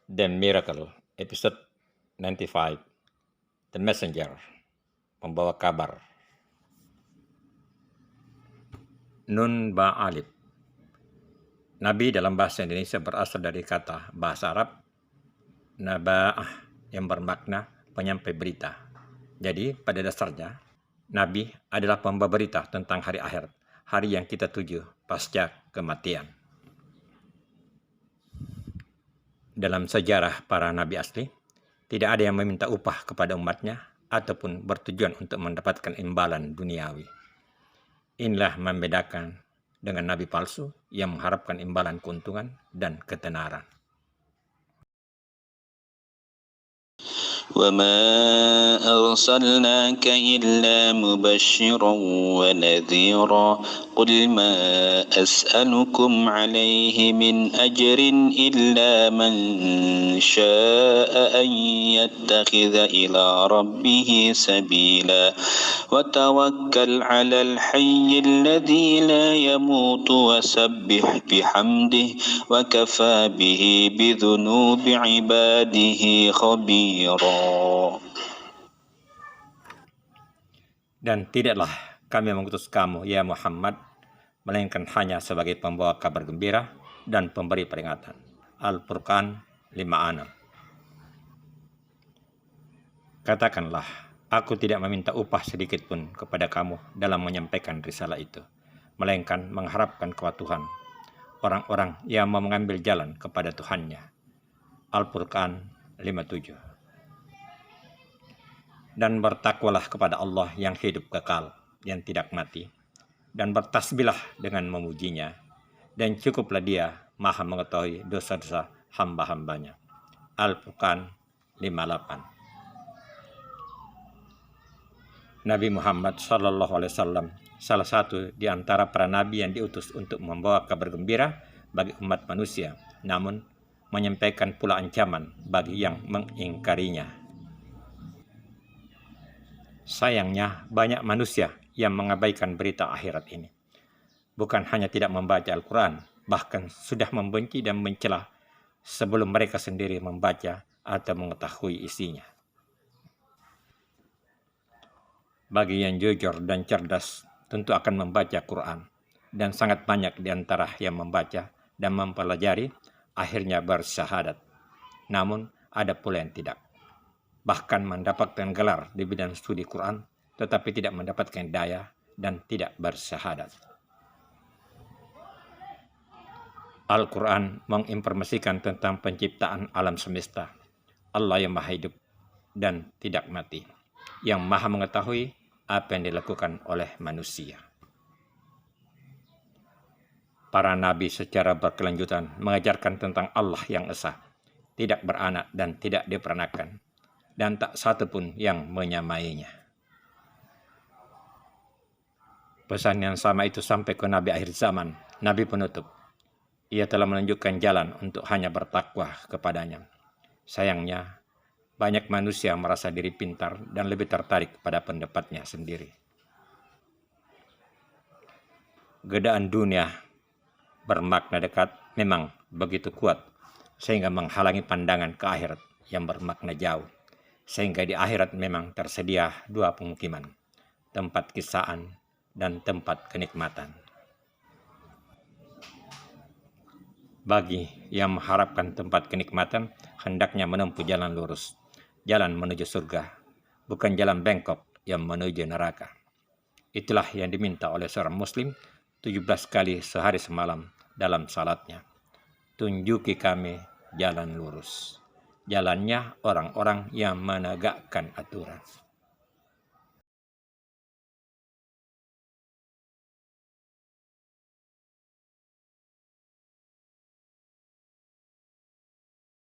The Miracle, episode 95, The Messenger, pembawa kabar. Nun ba alif. Nabi dalam bahasa Indonesia berasal dari kata bahasa Arab naba'ah yang bermakna penyampai berita. Jadi pada dasarnya Nabi adalah pembawa berita tentang hari akhir, hari yang kita tuju pasca kematian. Dalam sejarah para nabi asli, tidak ada yang meminta upah kepada umatnya ataupun bertujuan untuk mendapatkan imbalan duniawi. Inilah membedakan dengan nabi palsu yang mengharapkan imbalan keuntungan dan ketenaran. وَمَا أَرْسَلْنَاكَ إِلَّا مُبَشِّرًا وَنَذِيرًا قُلْ مَا أَسْأَلُكُمْ عَلَيْهِ مِنْ أَجْرٍ إِلَّا مَنْ شَاءَ أَنْ يَتَّخِذَ إِلَى رَبِّهِ سَبِيلًا وَتَوَكَّلْ عَلَى الْحَيِّ الَّذِي لَا يَمُوتُ وَسَبِّحْ بِحَمْدِهِ وَكَفَى بِهِ بِذُنُوبِ عِبَادِهِ خَبِيرًا. Dan tidaklah kami mengutus kamu, ya Muhammad, melainkan hanya sebagai pembawa kabar gembira dan pemberi peringatan. Al-Furqan 5:6. Katakanlah, aku tidak meminta upah sedikit pun kepada kamu dalam menyampaikan risalah itu, melainkan mengharapkan kepada Tuhan, orang-orang yang mau mengambil jalan kepada Tuhannya. Al-Furqan 5:7. Dan bertakwalah kepada Allah yang hidup kekal, yang tidak mati, dan bertasbihlah dengan memujinya, dan cukuplah Dia Maha mengetahui dosa-dosa hamba-hambanya. Al-Furqan 5:8. Nabi Muhammad SAW salah satu di antara para nabi yang diutus untuk membawa kabar gembira bagi umat manusia, namun menyampaikan pula ancaman bagi yang mengingkarinya. Sayangnya, banyak manusia yang mengabaikan berita akhirat ini. Bukan hanya tidak membaca Al-Quran, bahkan sudah membenci dan mencela sebelum mereka sendiri membaca atau mengetahui isinya. Bagi yang jujur dan cerdas, tentu akan membaca Quran, dan sangat banyak di antara yang membaca dan mempelajari akhirnya bersyahadat. Namun, ada pula yang tidak. Bahkan mendapatkan gelar di bidang studi Quran, tetapi tidak mendapatkan daya dan tidak bersyahadat. Al-Quran menginformasikan tentang penciptaan alam semesta, Allah yang maha hidup dan tidak mati, yang maha mengetahui apa yang dilakukan oleh manusia. Para nabi secara berkelanjutan mengajarkan tentang Allah yang esa, tidak beranak dan tidak diperanakan, dan tak satu pun yang menyamainya. Pesan yang sama itu sampai ke Nabi akhir zaman, Nabi penutup. Ia telah menunjukkan jalan untuk hanya bertakwa kepadanya. Sayangnya, banyak manusia merasa diri pintar dan lebih tertarik pada pendapatnya sendiri. Godaan dunia bermakna dekat memang begitu kuat, sehingga menghalangi pandangan ke akhirat yang bermakna jauh. Sehingga di akhirat memang tersedia dua pemukiman, tempat kisaan dan tempat kenikmatan. Bagi yang mengharapkan tempat kenikmatan, hendaknya menempuh jalan lurus, jalan menuju surga, bukan jalan bengkok yang menuju neraka. Itulah yang diminta oleh seorang muslim 17 kali sehari semalam dalam salatnya. Tunjuki kami jalan lurus. Jalannya orang-orang yang menegakkan aturan.